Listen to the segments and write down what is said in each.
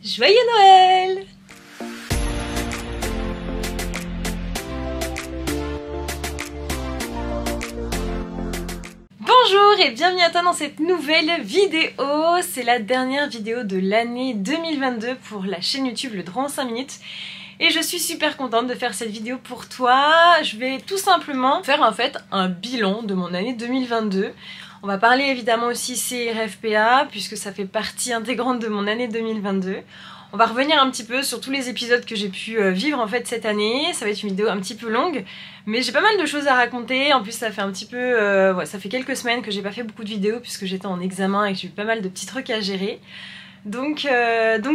Joyeux Noël! Bonjour et bienvenue à toi dans cette nouvelle vidéo. C'est la dernière vidéo de l'année 2022 pour la chaîne YouTube Le Droit en 5 minutes. Et je suis super contente de faire cette vidéo pour toi. Je vais tout simplement faire en fait un bilan de mon année 2022. On va parler évidemment aussi CRFPA puisque ça fait partie intégrante de mon année 2022. On va revenir un petit peu sur tous les épisodes que j'ai pu vivre en fait cette année. Ça va être une vidéo un petit peu longue, mais j'ai pas mal de choses à raconter. En plus ça fait un petit peu, ça fait quelques semaines que j'ai pas fait beaucoup de vidéos puisque j'étais en examen et que j'ai eu pas mal de petits trucs à gérer. Donc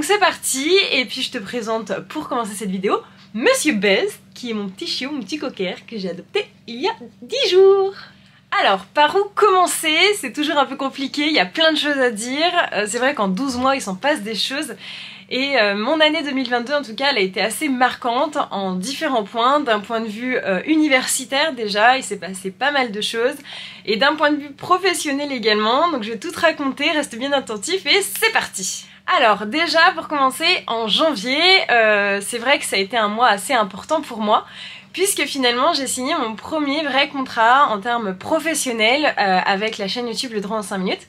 c'est parti, et puis je te présente pour commencer cette vidéo Monsieur Buzz, qui est mon petit chiot, mon petit cocker que j'ai adopté il y a 10 jours. Alors, par où commencer? C'est toujours un peu compliqué, il y a plein de choses à dire. C'est vrai qu'en 12 mois, il s'en passe des choses. Et mon année 2022, en tout cas, elle a été assez marquante en différents points. D'un point de vue universitaire, déjà, il s'est passé pas mal de choses. Et d'un point de vue professionnel également. Donc je vais tout te raconter, reste bien attentif et c'est parti! Alors déjà, pour commencer, en janvier, c'est vrai que ça a été un mois assez important pour moi. Puisque finalement j'ai signé mon premier vrai contrat en termes professionnels avec la chaîne YouTube Le Droit en 5 minutes.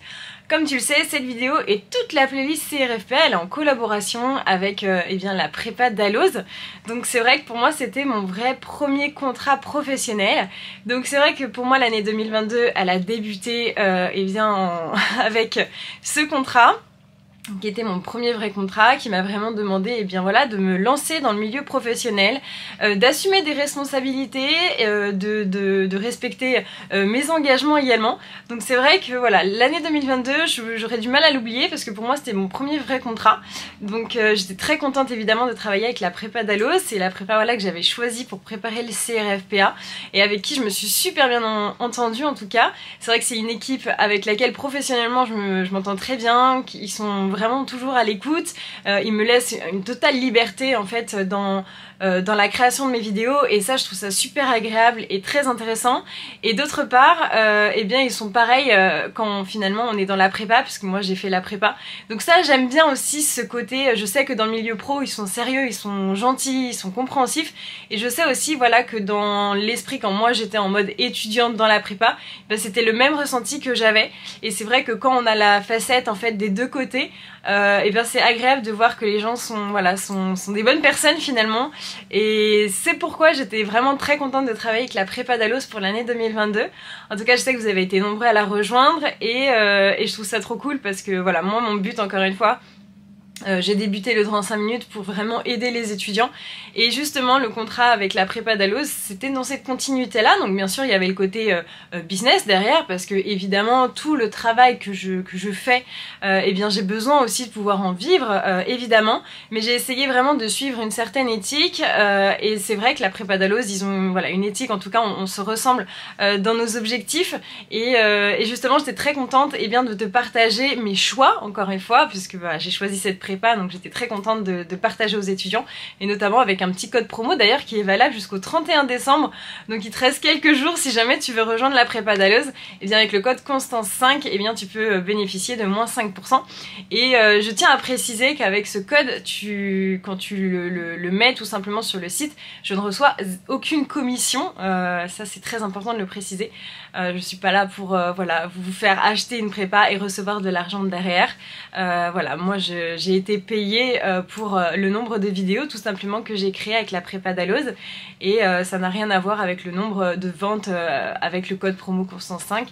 Comme tu le sais, cette vidéo et toute la playlist CRFPA, elle est en collaboration avec eh bien, la prépa d'Alloz. Donc c'est vrai que pour moi c'était mon vrai premier contrat professionnel. Donc c'est vrai que pour moi l'année 2022 elle a débuté eh bien, avec ce contrat, qui était mon premier vrai contrat, qui m'a vraiment demandé eh bien voilà, de me lancer dans le milieu professionnel, d'assumer des responsabilités, de respecter mes engagements également. Donc c'est vrai que voilà, l'année 2022, j'aurais du mal à l'oublier parce que pour moi c'était mon premier vrai contrat. Donc j'étais très contente évidemment de travailler avec la prépa d'Alloz. C'est la prépa voilà, que j'avais choisie pour préparer le CRFPA et avec qui je me suis super bien entendue en tout cas. C'est vrai que c'est une équipe avec laquelle professionnellement je m'entends très bien, ils sont vraiment toujours à l'écoute, il me laisse une totale liberté en fait dans la création de mes vidéos et ça je trouve ça super agréable et très intéressant. Et d'autre part, eh bien ils sont pareils quand finalement on est dans la prépa, puisque moi j'ai fait la prépa. Donc ça j'aime bien aussi ce côté, je sais que dans le milieu pro ils sont sérieux, ils sont gentils, ils sont compréhensifs, et je sais aussi voilà que dans l'esprit quand moi j'étais en mode étudiante dans la prépa, ben, c'était le même ressenti que j'avais. Et c'est vrai que quand on a la facette en fait des deux côtés, et bien c'est agréable de voir que les gens sont, voilà, sont des bonnes personnes finalement. Et c'est pourquoi j'étais vraiment très contente de travailler avec la prépa d'Alloz pour l'année 2022. En tout cas je sais que vous avez été nombreux à la rejoindre et je trouve ça trop cool parce que voilà, moi mon but encore une fois, j'ai débuté le droit en 5 minutes pour vraiment aider les étudiants, et justement le contrat avec la prépa d'Alloz c'était dans cette continuité là. Donc bien sûr il y avait le côté business derrière, parce que évidemment tout le travail que je fais, eh bien j'ai besoin aussi de pouvoir en vivre évidemment, mais j'ai essayé vraiment de suivre une certaine éthique et c'est vrai que la prépa d'Alloz ils ont voilà, une éthique, en tout cas on se ressemble dans nos objectifs, et justement j'étais très contente eh bien, de te partager mes choix encore une fois, puisque voilà, j'ai choisi cette prépa, donc j'étais très contente de partager aux étudiants, et notamment avec un petit code promo d'ailleurs qui est valable jusqu'au 31 décembre, donc il te reste quelques jours si jamais tu veux rejoindre la prépa d'Alloz. Et bien avec le code Constance5, et bien tu peux bénéficier de moins 5%. Et je tiens à préciser qu'avec ce code, quand tu le mets tout simplement sur le site, je ne reçois aucune commission, ça c'est très important de le préciser. Je suis pas là pour voilà, vous faire acheter une prépa et recevoir de l'argent derrière. Voilà, moi j'ai été payée pour le nombre de vidéos tout simplement que j'ai créé avec la prépa d'Alloz, et ça n'a rien à voir avec le nombre de ventes avec le code promo Constance5.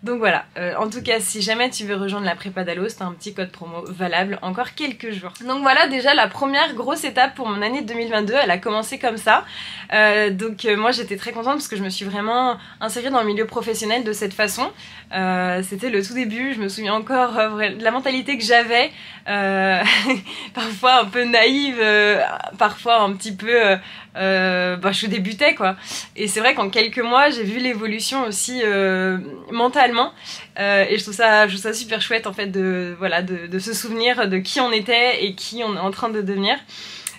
Donc voilà, en tout cas si jamais tu veux rejoindre la prépa d'Alloz, t'as un petit code promo valable encore quelques jours. Donc voilà, déjà la première grosse étape pour mon année 2022, elle a commencé comme ça. Moi j'étais très contente parce que je me suis vraiment insérée dans le milieu professionnel de cette façon. C'était le tout début, je me souviens encore de la mentalité que j'avais, parfois un peu naïve, parfois un petit peu... je débutais quoi, et c'est vrai qu'en quelques mois j'ai vu l'évolution aussi mentalement, et je trouve ça super chouette en fait de se souvenir de qui on était et qui on est en train de devenir.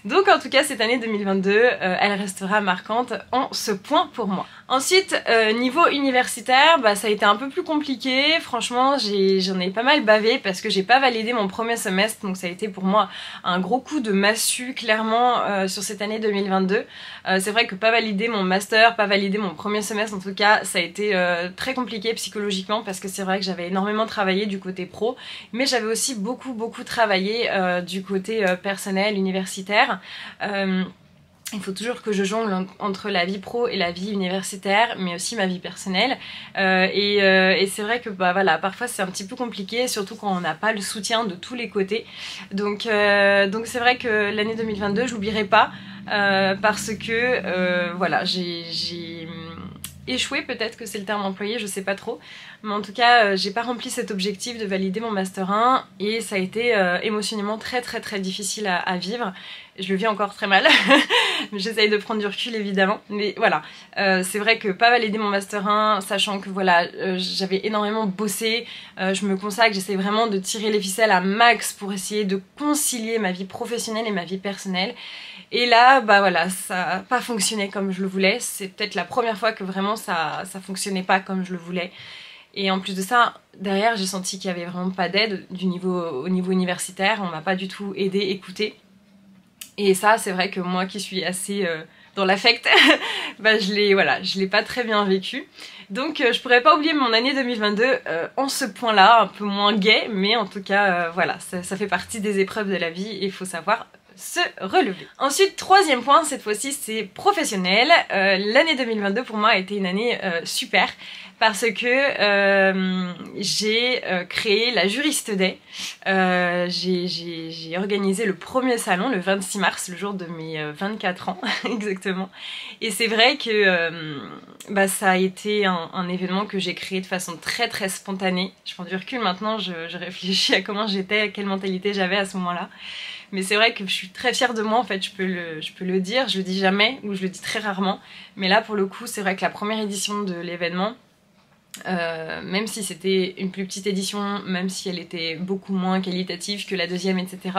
Donc en tout cas cette année 2022 elle restera marquante en ce point pour moi. Ensuite, niveau universitaire, bah, ça a été un peu plus compliqué. Franchement, j'en ai pas mal bavé parce que j'ai pas validé mon premier semestre. Donc ça a été pour moi un gros coup de massue, clairement, sur cette année 2022. C'est vrai que pas valider mon master, pas valider mon premier semestre en tout cas, ça a été très compliqué psychologiquement parce que c'est vrai que j'avais énormément travaillé du côté pro. Mais j'avais aussi beaucoup travaillé du côté personnel, universitaire. Il faut toujours que je jongle entre la vie pro et la vie universitaire, mais aussi ma vie personnelle. Et c'est vrai que bah, voilà, parfois c'est un petit peu compliqué, surtout quand on n'a pas le soutien de tous les côtés. Donc c'est vrai que l'année 2022, je l'oublierai pas, parce que voilà, j'ai échoué, peut-être que c'est le terme employé, je sais pas trop. Mais en tout cas, j'ai pas rempli cet objectif de valider mon Master 1 et ça a été émotionnellement très difficile à vivre. Je le vis encore très mal, j'essaye de prendre du recul évidemment. Mais voilà, c'est vrai que pas valider mon Master 1, sachant que voilà, j'avais énormément bossé, je me consacre, j'essaie vraiment de tirer les ficelles à max pour essayer de concilier ma vie professionnelle et ma vie personnelle. Et là, bah voilà, ça n'a pas fonctionné comme je le voulais. C'est peut-être la première fois que vraiment ça fonctionnait pas comme je le voulais. Et en plus de ça, derrière, j'ai senti qu'il y avait vraiment pas d'aide au niveau universitaire. On m'a pas du tout aidé, écouté. Et ça, c'est vrai que moi qui suis assez dans l'affect, bah je l'ai pas très bien vécu. Donc je pourrais pas oublier mon année 2022 en ce point-là, un peu moins gai, mais en tout cas, voilà, ça fait partie des épreuves de la vie et il faut savoir se relever. Ensuite, troisième point, cette fois-ci c'est professionnel. L'année 2022 pour moi a été une année super parce que j'ai créé la Juriste Day. J'ai organisé le premier salon le 26 mars, le jour de mes 24 ans exactement. Et c'est vrai que bah, ça a été un événement que j'ai créé de façon très spontanée. Je prends du recul maintenant, je réfléchis à comment j'étais, à quelle mentalité j'avais à ce moment-là. Mais c'est vrai que je suis très fière de moi en fait, je peux le dire, je le dis jamais ou je le dis très rarement. Mais là pour le coup c'est vrai que la première édition de l'événement, même si c'était une plus petite édition, même si elle était beaucoup moins qualitative que la deuxième, etc.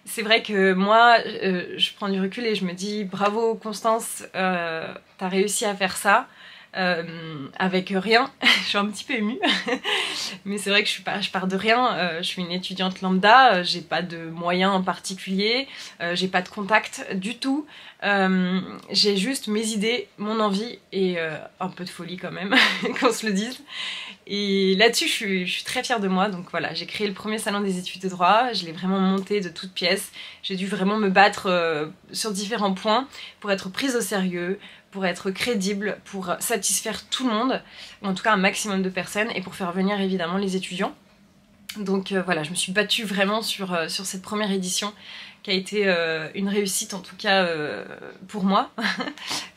C'est vrai que moi, je prends du recul et je me dis bravo Constance, t'as réussi à faire ça. Avec rien, je suis un petit peu émue, mais c'est vrai que je pars de rien, je suis une étudiante lambda, j'ai pas de moyens en particulier, j'ai pas de contact du tout, j'ai juste mes idées, mon envie et un peu de folie quand même, qu'on se le dise. Et là-dessus je suis très fière de moi, donc voilà, j'ai créé le premier salon des études de droit, je l'ai vraiment monté de toutes pièces, j'ai dû vraiment me battre sur différents points pour être prise au sérieux, pour être crédible, pour satisfaire tout le monde, ou en tout cas un maximum de personnes, et pour faire venir évidemment les étudiants. Donc voilà, je me suis battue vraiment sur cette première édition, qui a été une réussite en tout cas pour moi,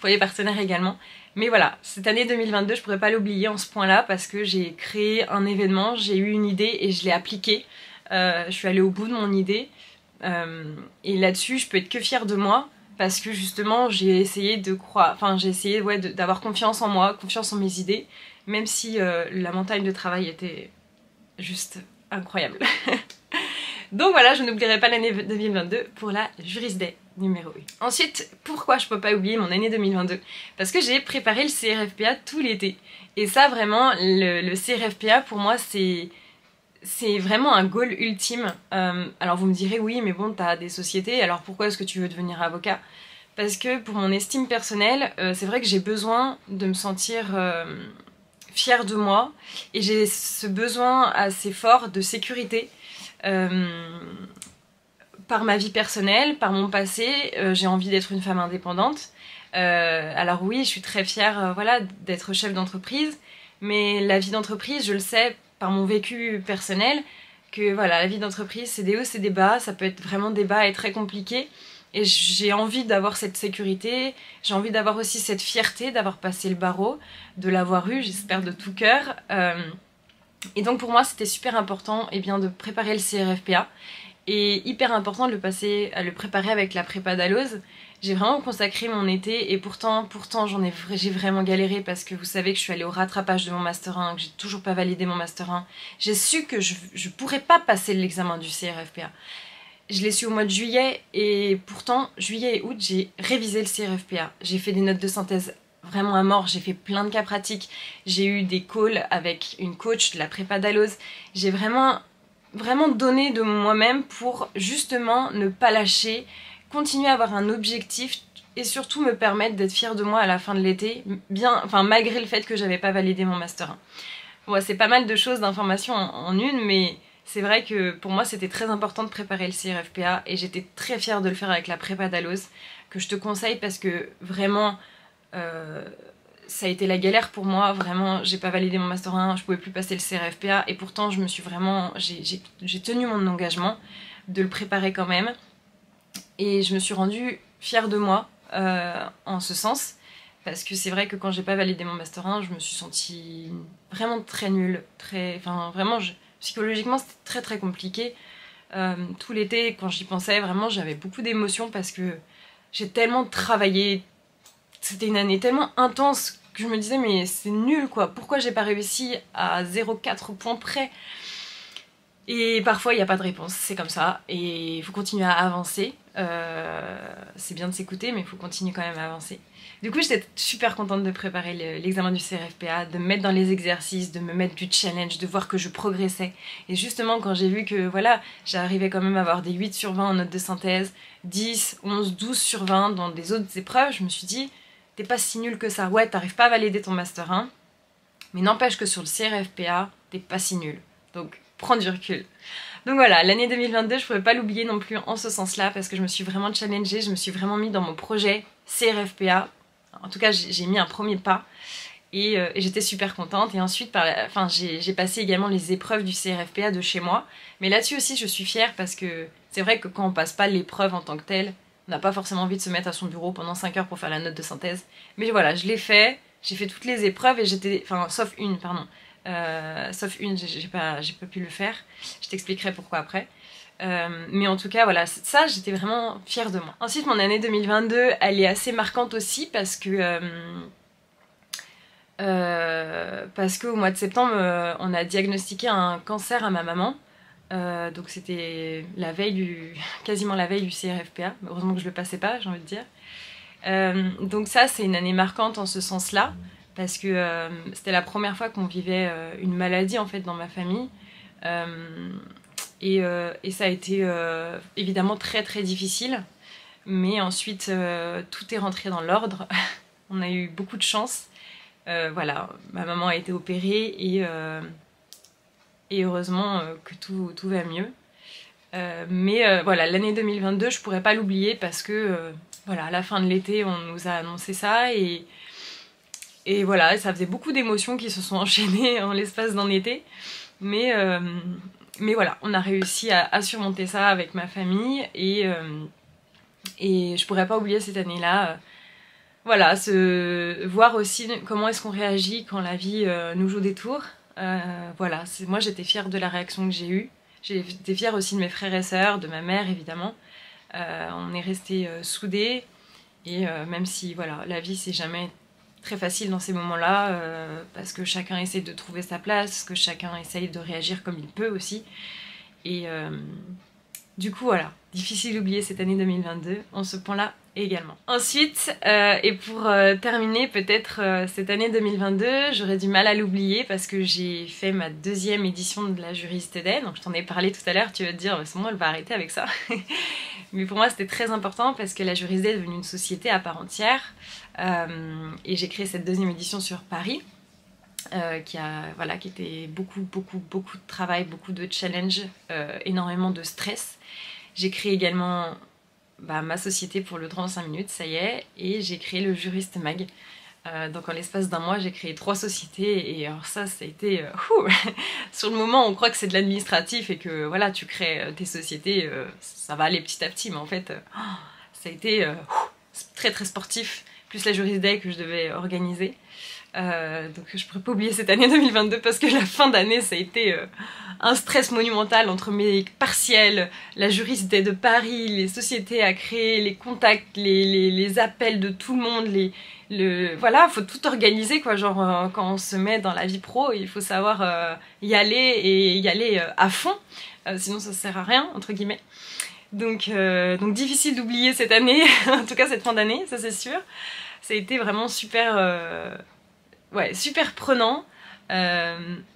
pour les partenaires également. Mais voilà, cette année 2022, je pourrais pas l'oublier en ce point-là, parce que j'ai créé un événement, j'ai eu une idée et je l'ai appliquée. Je suis allée au bout de mon idée, et là-dessus, je peux être que fière de moi, parce que justement j'ai essayé d'avoir confiance en moi, confiance en mes idées, même si la montagne de travail était juste incroyable. Donc voilà, je n'oublierai pas l'année 2022 pour la Juriste Day numéro 1. Ensuite, pourquoi je peux pas oublier mon année 2022? Parce que j'ai préparé le CRFPA tout l'été. Et ça vraiment, le CRFPA pour moi c'est vraiment un goal ultime. Alors vous me direz oui mais bon t'as des sociétés, alors pourquoi est-ce que tu veux devenir avocat? Parce que pour mon estime personnelle, c'est vrai que j'ai besoin de me sentir fière de moi et j'ai ce besoin assez fort de sécurité par ma vie personnelle, par mon passé. J'ai envie d'être une femme indépendante. Alors oui, je suis très fière voilà, d'être chef d'entreprise, mais la vie d'entreprise, je le sais par mon vécu personnel, que voilà, la vie d'entreprise, c'est des hauts, c'est des bas, ça peut être vraiment des bas et très compliqué. Et j'ai envie d'avoir cette sécurité, j'ai envie d'avoir aussi cette fierté d'avoir passé le barreau, de l'avoir eu, j'espère de tout cœur. Et donc pour moi, c'était super important de préparer le CRFPA. Et hyper important de le préparer avec la prépa Dalloz. J'ai vraiment consacré mon été et pourtant j'ai vraiment galéré parce que vous savez que je suis allée au rattrapage de mon Master 1, que j'ai toujours pas validé mon Master 1. J'ai su que je pourrais pas passer l'examen du CRFPA. Je l'ai su au mois de juillet et pourtant, juillet et août, j'ai révisé le CRFPA. J'ai fait des notes de synthèse vraiment à mort. J'ai fait plein de cas pratiques, j'ai eu des calls avec une coach de la prépa Dalloz. J'ai vraiment donné de moi-même pour justement ne pas lâcher, continuer à avoir un objectif et surtout me permettre d'être fière de moi à la fin de l'été, malgré le fait que j'avais pas validé mon Master 1. Bon, c'est pas mal de choses, d'informations en une, mais c'est vrai que pour moi c'était très important de préparer le CRFPA et j'étais très fière de le faire avec la prépa Dalloz, que je te conseille parce que vraiment ça a été la galère pour moi, vraiment j'ai pas validé mon Master 1, je pouvais plus passer le CRFPA et pourtant je me suis vraiment, j'ai tenu mon engagement de le préparer quand même et je me suis rendue fière de moi en ce sens. Parce que c'est vrai que quand j'ai pas validé mon Master 1, je me suis sentie vraiment très nulle. Psychologiquement, c'était très très compliqué. Tout l'été, quand j'y pensais, vraiment, j'avais beaucoup d'émotions parce que j'ai tellement travaillé. C'était une année tellement intense que je me disais, mais c'est nul quoi. Pourquoi j'ai pas réussi à 0,4 points près? Et parfois, il n'y a pas de réponse, c'est comme ça. Et il faut continuer à avancer. C'est bien de s'écouter, mais il faut continuer quand même à avancer. Du coup, j'étais super contente de préparer l'examen du CRFPA, de me mettre dans les exercices, de me mettre du challenge, de voir que je progressais. Et justement, quand j'ai vu que voilà, j'arrivais quand même à avoir des 8 sur 20 en notes de synthèse, 10, 11, 12 sur 20 dans des autres épreuves, je me suis dit, t'es pas si nul que ça. Ouais, t'arrives pas à valider ton Master 1, mais n'empêche que sur le CRFPA, t'es pas si nul. Donc, prends du recul. Donc voilà, l'année 2022, je pouvais pas l'oublier non plus en ce sens-là, parce que je me suis vraiment challengée, je me suis vraiment mis dans mon projet CRFPA. En tout cas, j'ai mis un premier pas et j'étais super contente. Et ensuite, j'ai passé également les épreuves du CRFPA de chez moi. Mais là-dessus aussi, je suis fière parce que c'est vrai que quand on passe pas l'épreuve en tant que telle, on n'a pas forcément envie de se mettre à son bureau pendant 5 heures pour faire la note de synthèse. Mais voilà, je l'ai fait, j'ai fait toutes les épreuves et j'étais... Enfin, sauf une, j'ai pas pu le faire. Je t'expliquerai pourquoi après. Mais en tout cas voilà, ça j'étais vraiment fière de moi. Ensuite mon année 2022 elle est assez marquante aussi parce que au mois de septembre on a diagnostiqué un cancer à ma maman. Donc c'était quasiment la veille du CRFPA, heureusement que je le passais pas, j'ai envie de dire. Donc ça c'est une année marquante en ce sens là parce que c'était la première fois qu'on vivait une maladie en fait dans ma famille. Et ça a été évidemment très très difficile, mais ensuite tout est rentré dans l'ordre. On a eu beaucoup de chance. Voilà, ma maman a été opérée et heureusement que tout va mieux. Mais voilà, l'année 2022, je pourrais pas l'oublier parce que voilà, à la fin de l'été, on nous a annoncé ça et voilà, ça faisait beaucoup d'émotions qui se sont enchaînées en l'espace d'un été. Mais voilà, on a réussi à surmonter ça avec ma famille et je pourrais pas oublier cette année-là. Voilà, voir aussi comment est-ce qu'on réagit quand la vie nous joue des tours. Voilà, moi j'étais fière de la réaction que j'ai eue. J'étais fière aussi de mes frères et sœurs, de ma mère évidemment. On est restés soudés et même si voilà, la vie c'est jamais très facile dans ces moments-là parce que chacun essaie de trouver sa place, parce que chacun essaye de réagir comme il peut aussi. Et du coup voilà, difficile d'oublier cette année 2022 en ce point-là également. Ensuite, et pour terminer peut-être cette année 2022, j'aurais du mal à l'oublier parce que j'ai fait ma 2e édition de la Juris-TD, donc je t'en ai parlé tout à l'heure, tu vas te dire, à ce moment elle va arrêter avec ça. Mais pour moi c'était très important parce que la Juris-TD est devenue une société à part entière et j'ai créé cette 2e édition sur Paris. Qui était beaucoup de travail, beaucoup de challenge, énormément de stress. J'ai créé également ma société pour le droit en 5 minutes, ça y est, et j'ai créé le Juriste Mag. Donc en l'espace d'un mois, j'ai créé 3 sociétés, et alors ça a été... sur le moment, on croit que c'est de l'administratif et que voilà, tu crées tes sociétés, ça va aller petit à petit, mais en fait, ça a été très très sportif, plus la Juris Day que je devais organiser. Donc je pourrais pas oublier cette année 2022 parce que la fin d'année ça a été un stress monumental entre mes partiels, la Juris Day de Paris, les sociétés à créer, les contacts, les appels de tout le monde, voilà, faut tout organiser quoi, genre quand on se met dans la vie pro, il faut savoir y aller et y aller à fond, sinon ça sert à rien entre guillemets. Donc difficile d'oublier cette année, en tout cas cette fin d'année, ça c'est sûr. Ça a été vraiment super, super prenant.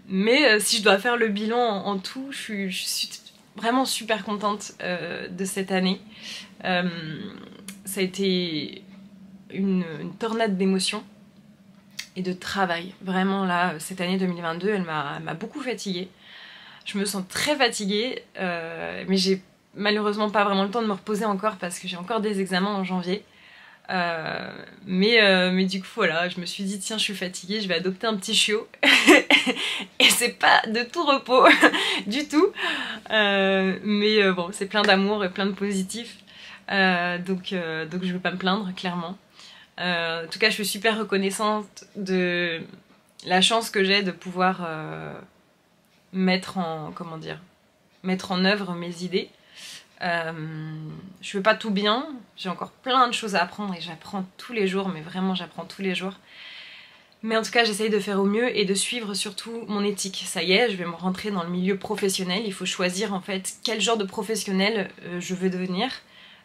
Mais si je dois faire le bilan en tout, je suis vraiment super contente de cette année. Ça a été une tornade d'émotions et de travail. Vraiment là, cette année 2022, elle m'a beaucoup fatiguée. Je me sens très fatiguée, mais j'ai malheureusement pas vraiment le temps de me reposer encore parce que j'ai encore des examens en janvier. Mais du coup voilà, je me suis dit tiens, je suis fatiguée, je vais adopter un petit chiot. Et c'est pas de tout repos du tout, mais bon, c'est plein d'amour et plein de positif, donc je vais pas me plaindre clairement. En tout cas, je suis super reconnaissante de la chance que j'ai de pouvoir mettre en œuvre mes idées. Je fais pas tout bien, j'ai encore plein de choses à apprendre et j'apprends tous les jours, mais vraiment j'apprends tous les jours. Mais en tout cas, j'essaye de faire au mieux et de suivre surtout mon éthique. Ça y est, je vais me rentrer dans le milieu professionnel. Il faut choisir en fait quel genre de professionnel je veux devenir,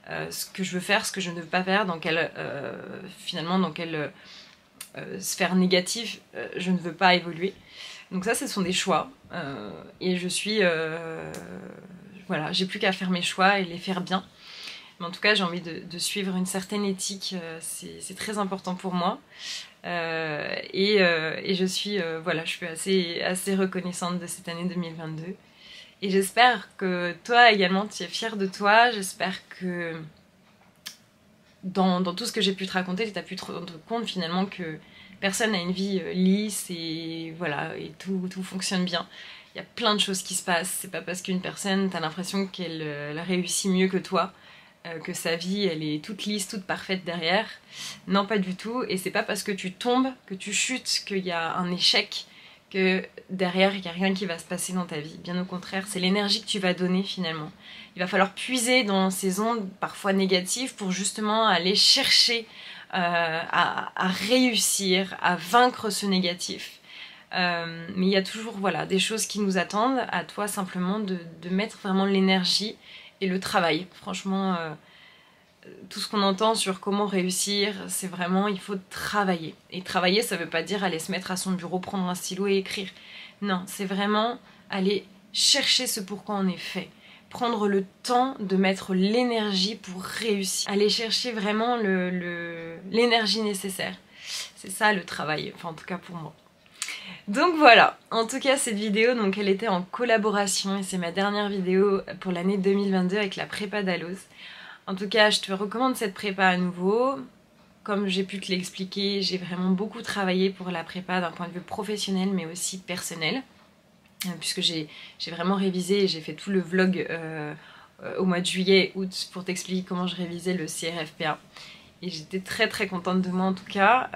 ce que je veux faire, ce que je ne veux pas faire, dans quelle sphère négative je ne veux pas évoluer. Donc ça, ce sont des choix. Et je suis... voilà, j'ai plus qu'à faire mes choix et les faire bien. Mais en tout cas, j'ai envie de suivre une certaine éthique, c'est très important pour moi. Et je suis assez reconnaissante de cette année 2022. Et j'espère que toi également, tu es fière de toi. J'espère que dans tout ce que j'ai pu te raconter, tu as pu te rendre compte finalement que personne n'a une vie lisse et voilà, et tout fonctionne bien. Il y a plein de choses qui se passent. C'est pas parce qu'une personne, t'as l'impression qu'elle réussit mieux que toi, que sa vie elle est toute lisse, toute parfaite derrière. Non, pas du tout. Et c'est pas parce que tu tombes, que tu chutes, qu'il y a un échec, que derrière il n'y a rien qui va se passer dans ta vie. Bien au contraire, c'est l'énergie que tu vas donner finalement. Il va falloir puiser dans ces ondes parfois négatives pour justement aller chercher à réussir, à vaincre ce négatif. Mais il y a toujours des choses qui nous attendent, à toi simplement de mettre vraiment l'énergie et le travail. Franchement, tout ce qu'on entend sur comment réussir, c'est vraiment, il faut travailler. Et travailler, ça veut pas dire aller se mettre à son bureau, prendre un stylo et écrire. Non, c'est vraiment aller chercher ce pourquoi on est fait. Prendre le temps de mettre l'énergie pour réussir. Aller chercher vraiment l'énergie nécessaire. C'est ça le travail, enfin en tout cas pour moi. Donc voilà, en tout cas cette vidéo, donc elle était en collaboration et c'est ma dernière vidéo pour l'année 2022 avec la prépa d'Alloz. En tout cas, je te recommande cette prépa à nouveau. Comme j'ai pu te l'expliquer, j'ai vraiment beaucoup travaillé pour la prépa d'un point de vue professionnel mais aussi personnel. Puisque j'ai vraiment révisé et j'ai fait tout le vlog au mois de juillet, août pour t'expliquer comment je révisais le CRFPA. Et j'étais très très contente de moi en tout cas.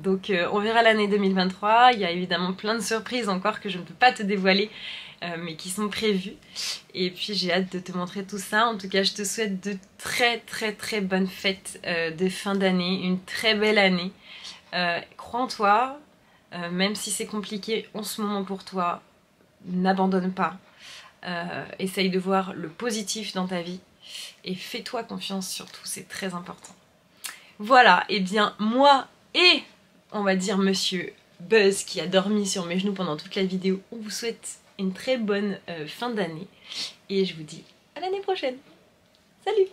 Donc on verra l'année 2023. Il y a évidemment plein de surprises encore que je ne peux pas te dévoiler, mais qui sont prévues. Et puis j'ai hâte de te montrer tout ça. En tout cas, je te souhaite de très très très bonnes fêtes de fin d'année, une très belle année. Crois en toi, même si c'est compliqué en ce moment pour toi, n'abandonne pas. Essaye de voir le positif dans ta vie et fais-toi confiance surtout, c'est très important. Voilà, et bien moi et on va dire monsieur Buzz qui a dormi sur mes genoux pendant toute la vidéo, on vous souhaite une très bonne fin d'année et je vous dis à l'année prochaine. Salut!